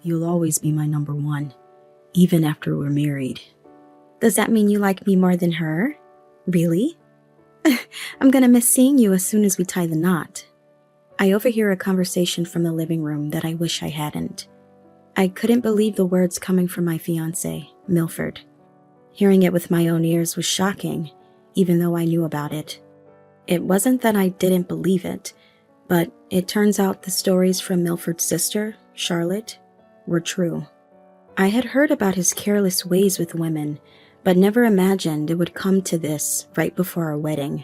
You'll always be my number one, even after we're married. Does that mean you like me more than her? Really? I'm gonna miss seeing you as soon as we tie the knot. I overhear a conversation from the living room that I wish I hadn't. I couldn't believe the words coming from my fiancé, Milford. Hearing it with my own ears was shocking, even though I knew about it. It wasn't that I didn't believe it, but it turns out the stories from Milford's sister, Charlotte, were true. I had heard about his careless ways with women, but never imagined it would come to this right before our wedding.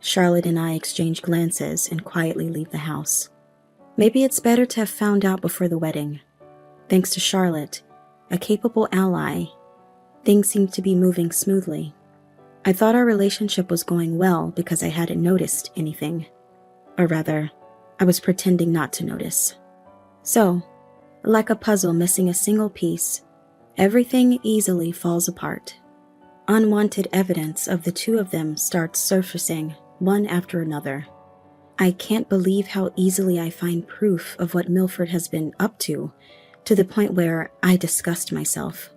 Charlotte and I exchange glances and quietly leave the house. Maybe it's better to have found out before the wedding. Thanks to Charlotte, a capable ally, things seemed to be moving smoothly. I thought our relationship was going well because I hadn't noticed anything. Or rather, I was pretending not to notice. So, like a puzzle missing a single piece, everything easily falls apart. Unwanted evidence of the two of them starts surfacing, one after another. I can't believe how easily I find proof of what Milford has been up to the point where I disgust myself.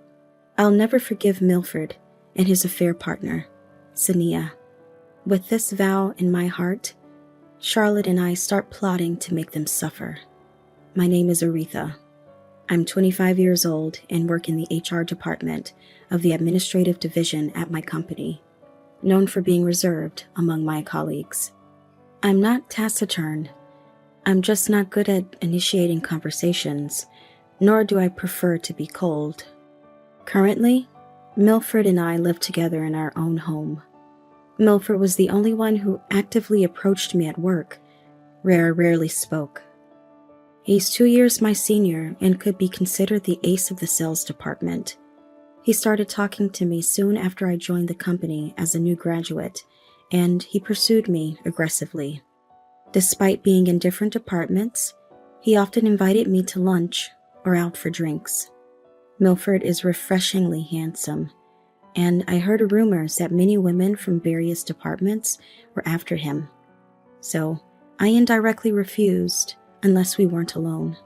I'll never forgive Milford and his affair partner, Sania. With this vow in my heart, Charlotte and I start plotting to make them suffer. My name is Aretha. I'm 25 years old and work in the HR department of the administrative division at my company, known for being reserved among my colleagues. I'm not taciturn. I'm just not good at initiating conversations, nor do I prefer to be cold. Currently, Milford and I live together in our own home. Milford was the only one who actively approached me at work, where I rarely spoke. He's 2 years my senior and could be considered the ace of the sales department. He started talking to me soon after I joined the company as a new graduate, and he pursued me aggressively. Despite being in different departments, he often invited me to lunch or out for drinks. Milford is refreshingly handsome, and I heard rumors that many women from various departments were after him. So I indirectly refused unless we weren't alone.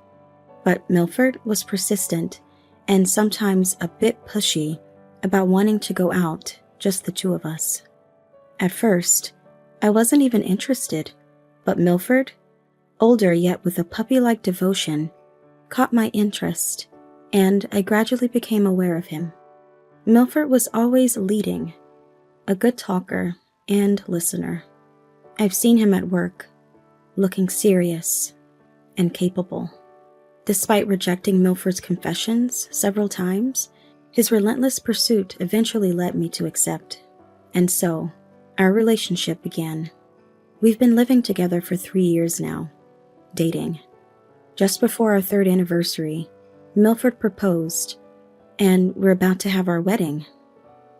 But Milford was persistent and sometimes a bit pushy about wanting to go out, just the two of us. At first, I wasn't even interested, but Milford, older yet with a puppy-like devotion, caught my interest, and I gradually became aware of him. Milford was always leading, a good talker and listener. I've seen him at work, looking serious and capable. Despite rejecting Milford's confessions several times, his relentless pursuit eventually led me to accept. And so, our relationship began. We've been living together for 3 years now, dating. Just before our 3rd anniversary, Milford proposed, and we're about to have our wedding.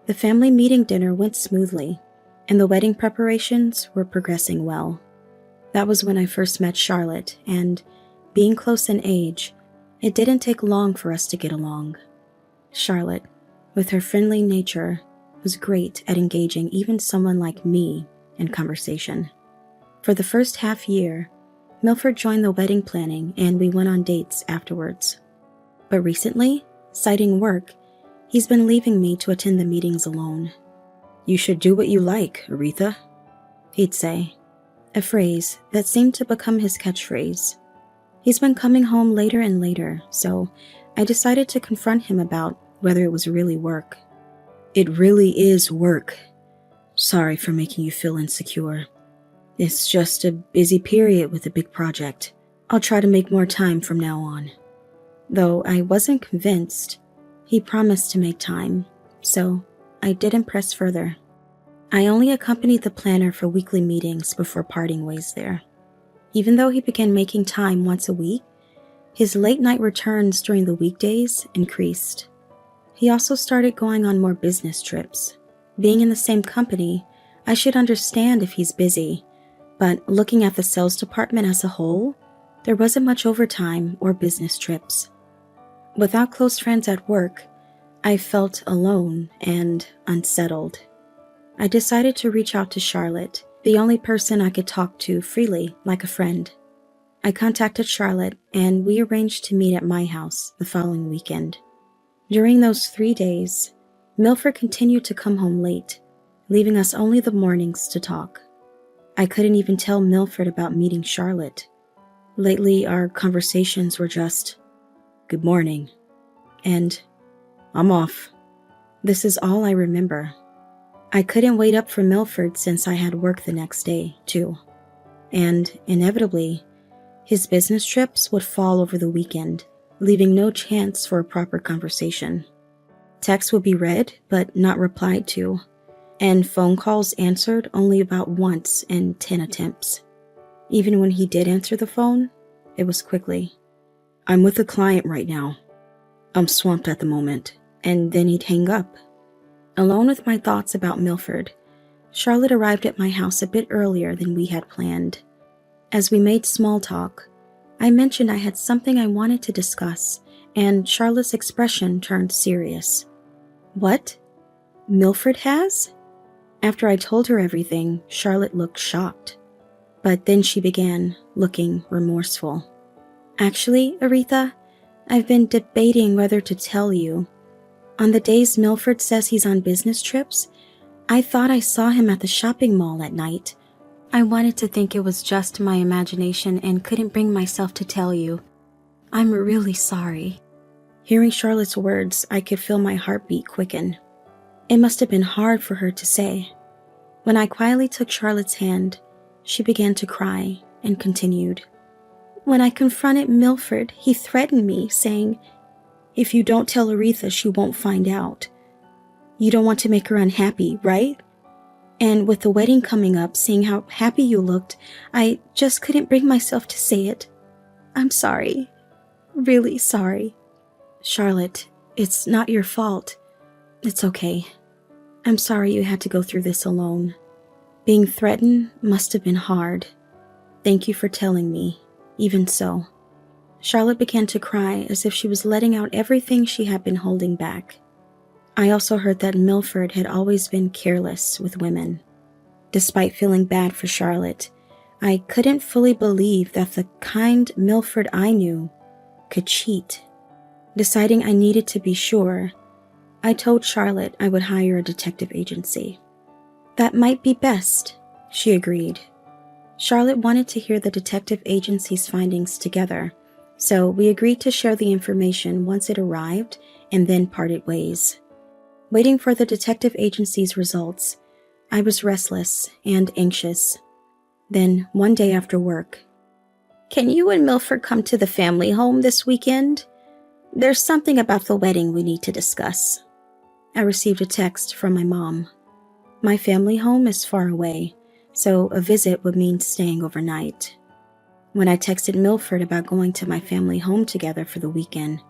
The family meeting dinner went smoothly, and the wedding preparations were progressing well. That was when I first met Charlotte, and being close in age, it didn't take long for us to get along. Charlotte, with her friendly nature, was great at engaging even someone like me in conversation. For the first half year, Milford joined the wedding planning and we went on dates afterwards. But recently, citing work, he's been leaving me to attend the meetings alone. "You should do what you like, Aretha," he'd say, a phrase that seemed to become his catchphrase. He's been coming home later and later, so I decided to confront him about whether it was really work. "It really is work. Sorry for making you feel insecure. It's just a busy period with a big project. I'll try to make more time from now on." Though I wasn't convinced, he promised to make time, so I didn't press further. I only accompanied the planner for weekly meetings before parting ways there. Even though he began making time once a week, his late-night returns during the weekdays increased. He also started going on more business trips. Being in the same company, I should understand if he's busy, but looking at the sales department as a whole, there wasn't much overtime or business trips. Without close friends at work, I felt alone and unsettled. I decided to reach out to Charlotte, the only person I could talk to freely like a friend. I contacted Charlotte and we arranged to meet at my house the following weekend. During those 3 days, Milford continued to come home late, leaving us only the mornings to talk. I couldn't even tell Milford about meeting Charlotte. Lately, our conversations were just, "Good morning," and "I'm off." This is all I remember. I couldn't wait up for Milford since I had work the next day, too. And inevitably, his business trips would fall over the weekend, leaving no chance for a proper conversation. Texts would be read but not replied to, and phone calls answered only about once in 10 attempts. Even when he did answer the phone, it was quickly, "I'm with a client right now. I'm swamped at the moment," and then he'd hang up. Alone with my thoughts about Milford, Charlotte arrived at my house a bit earlier than we had planned. As we made small talk, I mentioned I had something I wanted to discuss, and Charlotte's expression turned serious. "What? Milford has?" After I told her everything, Charlotte looked shocked. But then she began, looking remorseful. "Actually, Aretha, I've been debating whether to tell you. On the days Milford says he's on business trips, I thought I saw him at the shopping mall at night. I wanted to think it was just my imagination and couldn't bring myself to tell you. I'm really sorry." Hearing Charlotte's words, I could feel my heartbeat quicken. It must have been hard for her to say. When I quietly took Charlotte's hand, she began to cry and continued. "When I confronted Milford, he threatened me, saying, 'If you don't tell Aretha, she won't find out. You don't want to make her unhappy, right? And with the wedding coming up, seeing how happy you looked, I just couldn't bring myself to say it. I'm sorry. Really sorry. Charlotte, it's not your fault. It's okay. I'm sorry you had to go through this alone. Being threatened must have been hard. Thank you for telling me, even so." Charlotte began to cry as if she was letting out everything she had been holding back. I also heard that Milford had always been careless with women. Despite feeling bad for Charlotte, I couldn't fully believe that the kind Milford I knew could cheat. Deciding I needed to be sure, I told Charlotte I would hire a detective agency. "That might be best," she agreed. Charlotte wanted to hear the detective agency's findings together, so we agreed to share the information once it arrived and then parted ways. Waiting for the detective agency's results, I was restless and anxious. Then, one day after work, "Can you and Milford come to the family home this weekend? There's something about the wedding we need to discuss." I received a text from my mom. My family home is far away, so a visit would mean staying overnight. When I texted Milford about going to my family home together for the weekend,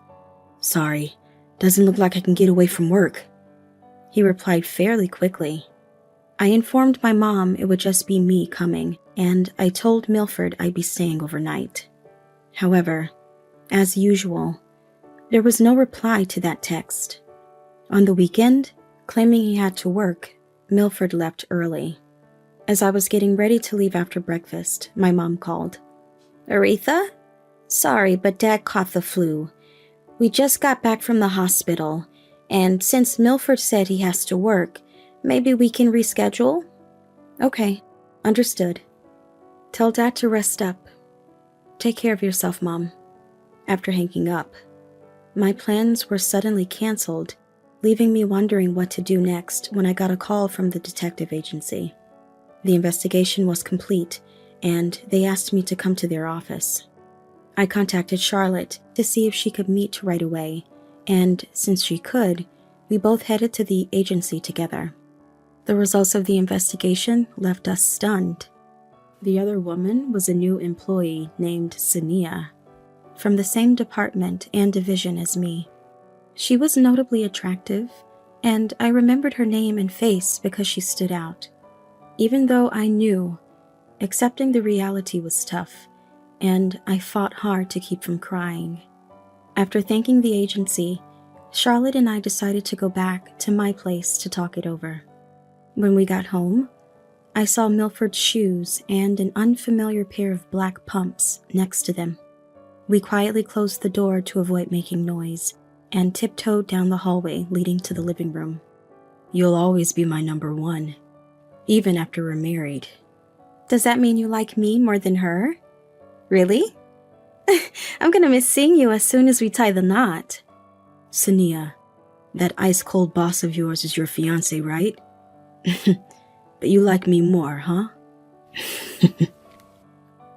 "Sorry, doesn't look like I can get away from work," he replied fairly quickly. I informed my mom it would just be me coming, and I told Milford I'd be staying overnight. However, as usual, there was no reply to that text. On the weekend, claiming he had to work, Milford left early. As I was getting ready to leave after breakfast, my mom called. "Aretha? Sorry, but Dad caught the flu. We just got back from the hospital, and since Milford said he has to work, maybe we can reschedule?" "Okay, understood. Tell Dad to rest up. Take care of yourself, Mom." After hanging up, my plans were suddenly canceled, leaving me wondering what to do next when I got a call from the detective agency. The investigation was complete, and they asked me to come to their office. I contacted Charlotte to see if she could meet right away, and since she could, we both headed to the agency together. The results of the investigation left us stunned. The other woman was a new employee named Sania, from the same department and division as me. She was notably attractive, and I remembered her name and face because she stood out. Even though I knew, accepting the reality was tough, and I fought hard to keep from crying. After thanking the agency, Charlotte and I decided to go back to my place to talk it over. When we got home, I saw Milford's shoes and an unfamiliar pair of black pumps next to them. We quietly closed the door to avoid making noise and tiptoed down the hallway leading to the living room. You'll always be my number one, even after we're married. Does that mean you like me more than her? Really? I'm gonna miss seeing you as soon as we tie the knot. Sania, that ice-cold boss of yours is your fiancé, right? But you like me more, huh?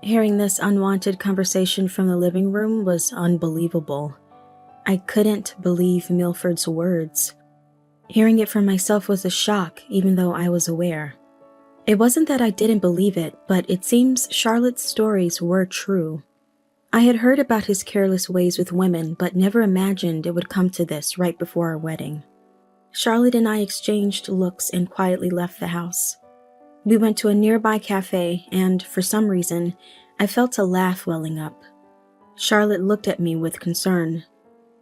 Hearing this unwanted conversation from the living room was unbelievable. I couldn't believe Milford's words. Hearing it from myself was a shock, even though I was aware. It wasn't that I didn't believe it, but it seems Charlotte's stories were true. I had heard about his careless ways with women, but never imagined it would come to this right before our wedding. Charlotte and I exchanged looks and quietly left the house. We went to a nearby cafe, and for some reason, I felt a laugh welling up. Charlotte looked at me with concern.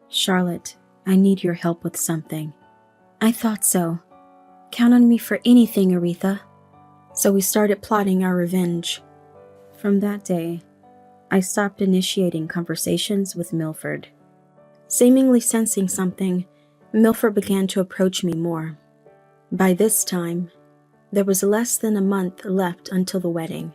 Charlotte, I need your help with something. I thought so. Count on me for anything, Aretha. So we started plotting our revenge. From that day, I stopped initiating conversations with Milford. Seemingly sensing something, Milford began to approach me more. By this time, there was less than a month left until the wedding.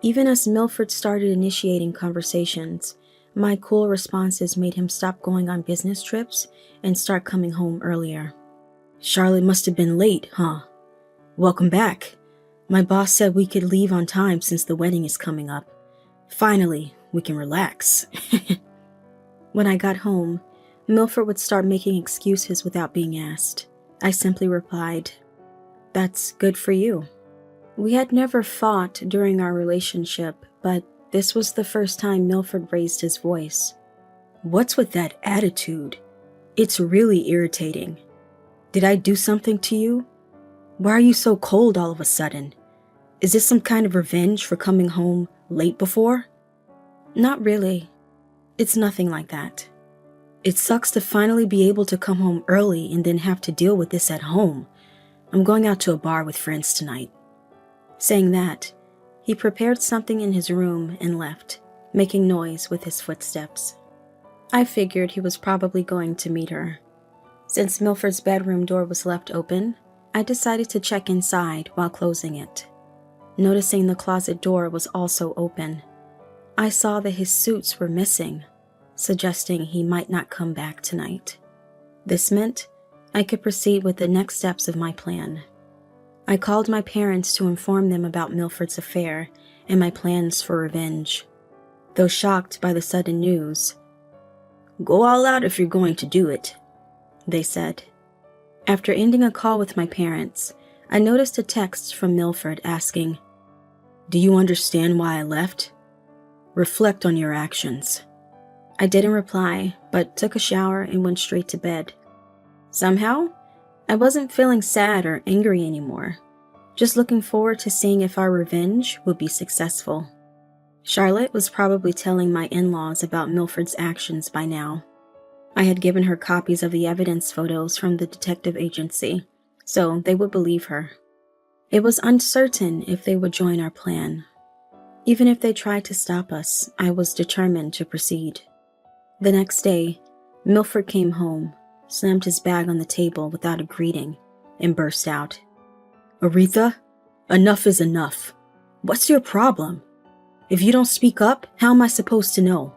Even as Milford started initiating conversations, my cool responses made him stop going on business trips and start coming home earlier. Charlotte must have been late, huh? Welcome back. My boss said we could leave on time since the wedding is coming up. Finally, we can relax. When I got home, Milford would start making excuses without being asked. I simply replied, "That's good for you." We had never fought during our relationship, but this was the first time Milford raised his voice. What's with that attitude? It's really irritating. Did I do something to you? Why are you so cold all of a sudden? Is this some kind of revenge for coming home late before? Not really. It's nothing like that. It sucks to finally be able to come home early and then have to deal with this at home. I'm going out to a bar with friends tonight. Saying that, he prepared something in his room and left, making noise with his footsteps. I figured he was probably going to meet her. Since Milford's bedroom door was left open, I decided to check inside while closing it. Noticing the closet door was also open, I saw that his suits were missing, suggesting he might not come back tonight. This meant I could proceed with the next steps of my plan. I called my parents to inform them about Milford's affair and my plans for revenge. Though shocked by the sudden news, "Go all out if you're going to do it," they said. After ending a call with my parents, I noticed a text from Milford asking, "Do you understand why I left? Reflect on your actions." I didn't reply, but took a shower and went straight to bed. Somehow, I wasn't feeling sad or angry anymore, just looking forward to seeing if our revenge would be successful. Charlotte was probably telling my in-laws about Milford's actions by now. I had given her copies of the evidence photos from the detective agency, so they would believe her. It was uncertain if they would join our plan. Even if they tried to stop us, I was determined to proceed. The next day, Milford came home, slammed his bag on the table without a greeting, and burst out. "Aretha, enough is enough. What's your problem? If you don't speak up, how am I supposed to know?"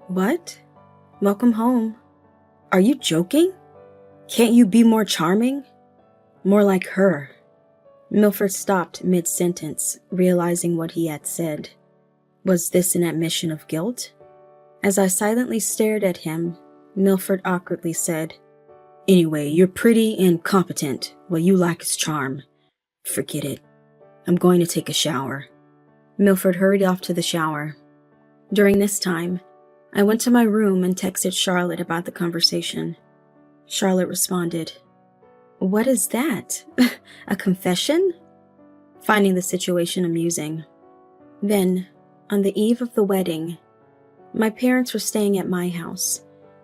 "What? Welcome home." "Are you joking? Can't you be more charming? More like her?" Milford stopped mid-sentence, realizing what he had said. Was this an admission of guilt? As I silently stared at him, Milford awkwardly said, "Anyway, you're pretty and competent. What you lack is charm. Forget it. I'm going to take a shower." Milford hurried off to the shower. During this time, I went to my room and texted Charlotte about the conversation. Charlotte responded, "What is that? A confession?" Finding the situation amusing. Then, on the eve of the wedding, my parents were staying at my house,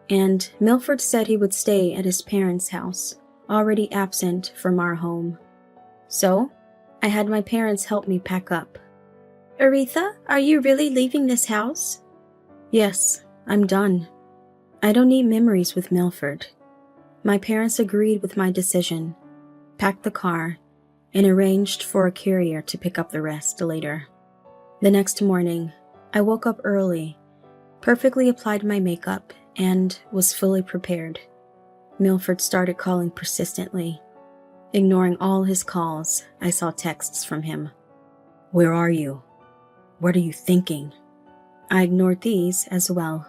and Milford said he would stay at his parents' house, already absent from our home. So, I had my parents help me pack up. Aretha, are you really leaving this house? Yes, I'm done. I don't need memories with Milford. My parents agreed with my decision, packed the car, and arranged for a carrier to pick up the rest later. The next morning, I woke up early, perfectly applied my makeup, and was fully prepared. Milford started calling persistently. Ignoring all his calls, I saw texts from him. Where are you? What are you thinking? I ignored these as well.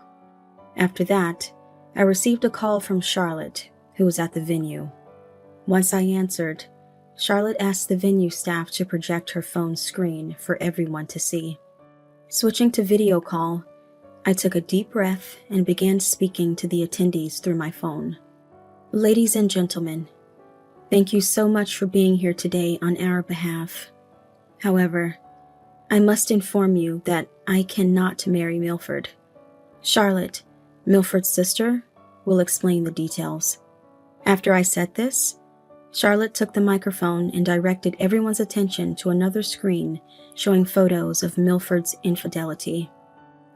After that, I received a call from Charlotte, who was at the venue. Once I answered, Charlotte asked the venue staff to project her phone's screen for everyone to see. Switching to video call, I took a deep breath and began speaking to the attendees through my phone. Ladies and gentlemen, thank you so much for being here today on our behalf. However, I must inform you that I cannot marry Milford. Charlotte, Milford's sister, will explain the details. After I said this, Charlotte took the microphone and directed everyone's attention to another screen showing photos of Milford's infidelity.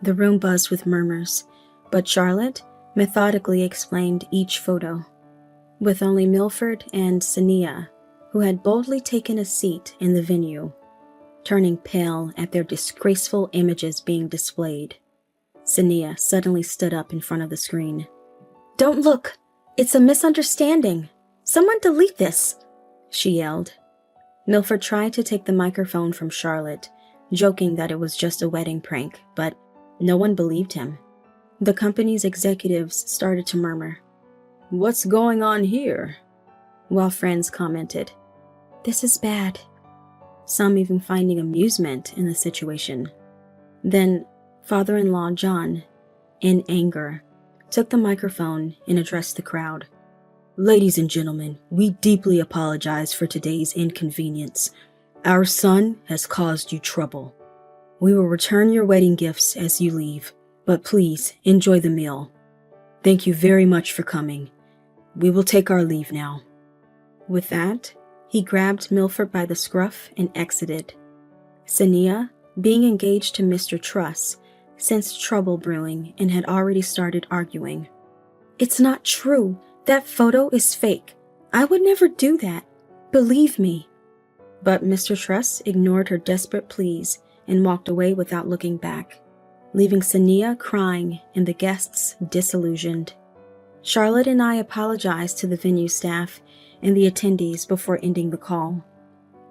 The room buzzed with murmurs, but Charlotte methodically explained each photo. With only Milford and Sania, who had boldly taken a seat in the venue, turning pale at their disgraceful images being displayed, Sania suddenly stood up in front of the screen. "Don't look! It's a misunderstanding! Someone delete this!" she yelled. Milford tried to take the microphone from Charlotte, joking that it was just a wedding prank, but no one believed him. The company's executives started to murmur, "What's going on here?" while friends commented, "This is bad," some even finding amusement in the situation. Then, father-in-law John, in anger, took the microphone and addressed the crowd. "Ladies and gentlemen, we deeply apologize for today's inconvenience. Our son has caused you trouble. We will return your wedding gifts as you leave, but please enjoy the meal. Thank you very much for coming. We will take our leave now." With that, he grabbed Milford by the scruff and exited. Sania, being engaged to Mr. Truss, sensed trouble brewing and had already started arguing. "It's not true. That photo is fake. I would never do that. Believe me." But Mr. Truss ignored her desperate pleas and walked away without looking back, leaving Sania crying and the guests disillusioned. Charlotte and I apologized to the venue staff and the attendees before ending the call.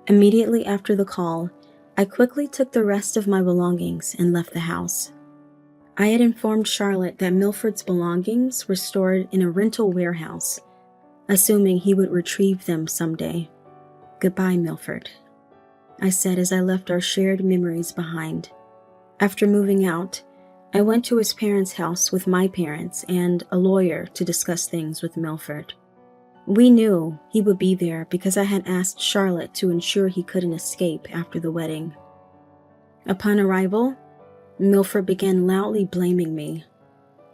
Immediately after the call, I quickly took the rest of my belongings and left the house. I had informed Charlotte that Milford's belongings were stored in a rental warehouse, assuming he would retrieve them someday. "Goodbye, Milford," I said as I left our shared memories behind. After moving out, I went to his parents' house with my parents and a lawyer to discuss things with Milford. We knew he would be there because I had asked Charlotte to ensure he couldn't escape after the wedding. Upon arrival, Milford began loudly blaming me.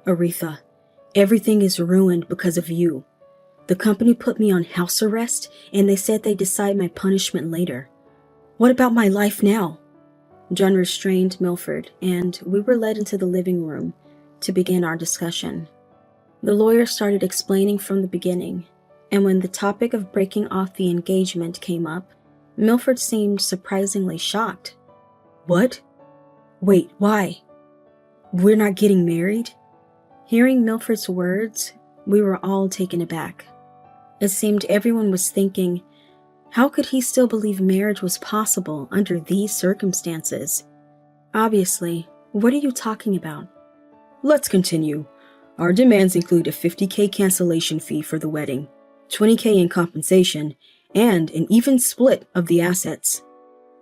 "Aretha, everything is ruined because of you. The company put me on house arrest and they said they'd decide my punishment later. What about my life now?" John restrained Milford, and we were led into the living room to begin our discussion. The lawyer started explaining from the beginning, and when the topic of breaking off the engagement came up, Milford seemed surprisingly shocked. "What? Wait, why? We're not getting married?" Hearing Milford's words, we were all taken aback. It seemed everyone was thinking, how could he still believe marriage was possible under these circumstances? Obviously, what are you talking about? "Let's continue. Our demands include a $50K cancellation fee for the wedding, $20K in compensation, and an even split of the assets.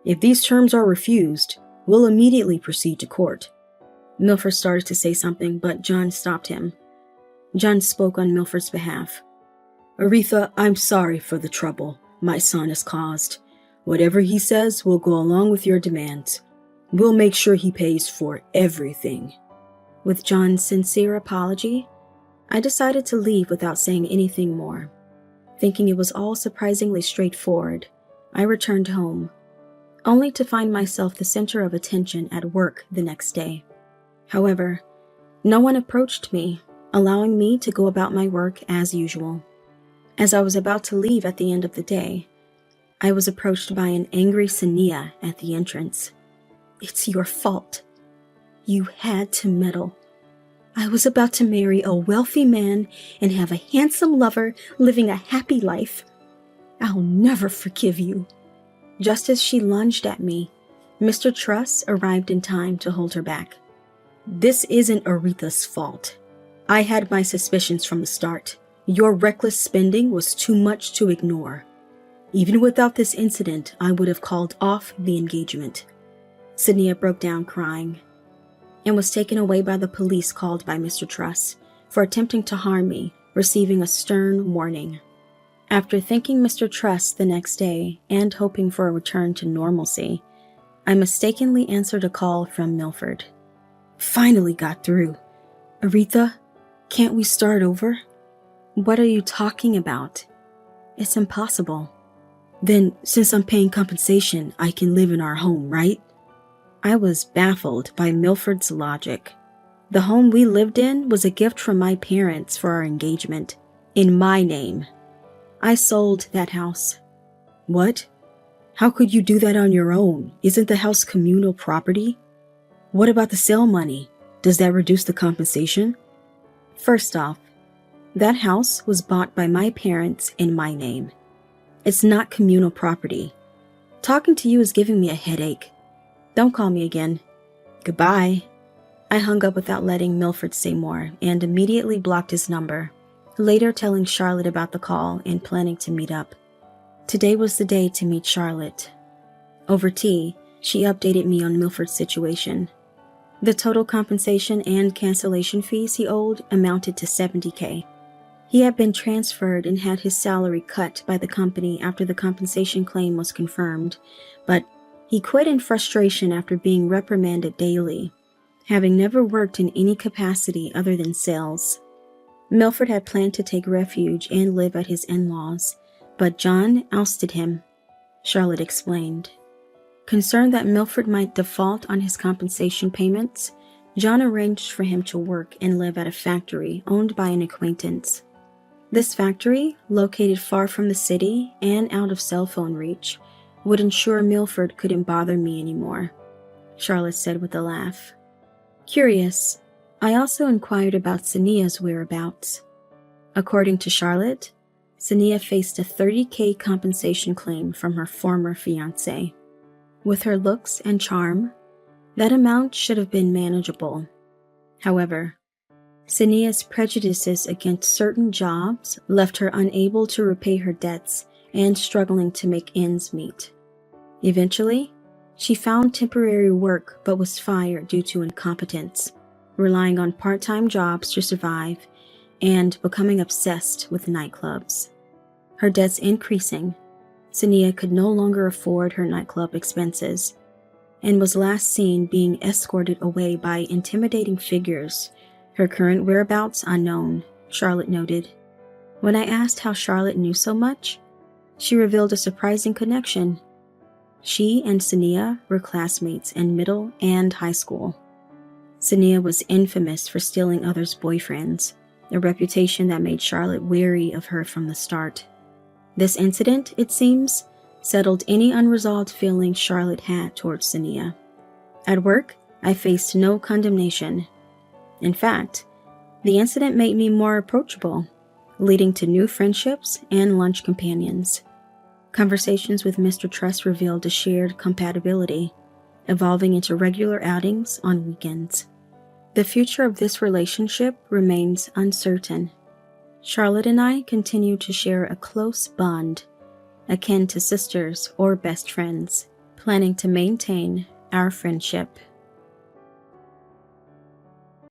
If these terms are refused, we'll immediately proceed to court." Milford started to say something, but John stopped him. John spoke on Milford's behalf. "Aretha, I'm sorry for the trouble my son has caused. Whatever he says will go along with your demands. We'll make sure he pays for everything." With John's sincere apology, I decided to leave without saying anything more. Thinking it was all surprisingly straightforward, I returned home, only to find myself the center of attention at work the next day. However, no one approached me, allowing me to go about my work as usual. As I was about to leave at the end of the day, I was approached by an angry Sania at the entrance. "It's your fault. You had to meddle. I was about to marry a wealthy man and have a handsome lover living a happy life. I'll never forgive you." Just as she lunged at me, Mr. Truss arrived in time to hold her back. "This isn't Aretha's fault. I had my suspicions from the start. Your reckless spending was too much to ignore. Even without this incident, I would have called off the engagement." Sania broke down crying and was taken away by the police called by Mr. Truss for attempting to harm me, receiving a stern warning. After thanking Mr. Truss the next day and hoping for a return to normalcy, I mistakenly answered a call from Milford. "Finally got through. Aretha, can't we start over?" "What are you talking about? It's impossible." "Then, since I'm paying compensation, I can live in our home, right?" I was baffled by Milford's logic. The home we lived in was a gift from my parents for our engagement, in my name. I sold that house. "What? How could you do that on your own? Isn't the house communal property? What about the sale money? Does that reduce the compensation?" First off, that house was bought by my parents in my name. It's not communal property. Talking to you is giving me a headache. Don't call me again. Goodbye. I hung up without letting Milford say more and immediately blocked his number, later telling Charlotte about the call and planning to meet up. Today was the day to meet Charlotte. Over tea, she updated me on Milford's situation. The total compensation and cancellation fees he owed amounted to $70K. He had been transferred and had his salary cut by the company after the compensation claim was confirmed, but he quit in frustration after being reprimanded daily, having never worked in any capacity other than sales. Milford had planned to take refuge and live at his in-laws, but John ousted him, Charlotte explained. Concerned that Milford might default on his compensation payments, John arranged for him to work and live at a factory owned by an acquaintance. This factory, located far from the city and out of cell phone reach, would ensure Milford couldn't bother me anymore, Charlotte said with a laugh. Curious, I also inquired about Sania's whereabouts. According to Charlotte, Sania faced a $30K compensation claim from her former fiancé. With her looks and charm, that amount should have been manageable. However, Sania's prejudices against certain jobs left her unable to repay her debts and struggling to make ends meet. Eventually, she found temporary work but was fired due to incompetence, relying on part-time jobs to survive and becoming obsessed with nightclubs. Her debts increasing, Sania could no longer afford her nightclub expenses and was last seen being escorted away by intimidating figures, her current whereabouts unknown, Charlotte noted. When I asked how Charlotte knew so much, she revealed a surprising connection. She and Sania were classmates in middle and high school. Sania was infamous for stealing others' boyfriends, a reputation that made Charlotte wary of her from the start. This incident, it seems, settled any unresolved feelings Charlotte had towards Sania. At work, I faced no condemnation. In fact, the incident made me more approachable, leading to new friendships and lunch companions. Conversations with Mr. Truss revealed a shared compatibility, evolving into regular outings on weekends. The future of this relationship remains uncertain. Charlotte and I continue to share a close bond, akin to sisters or best friends, planning to maintain our friendship.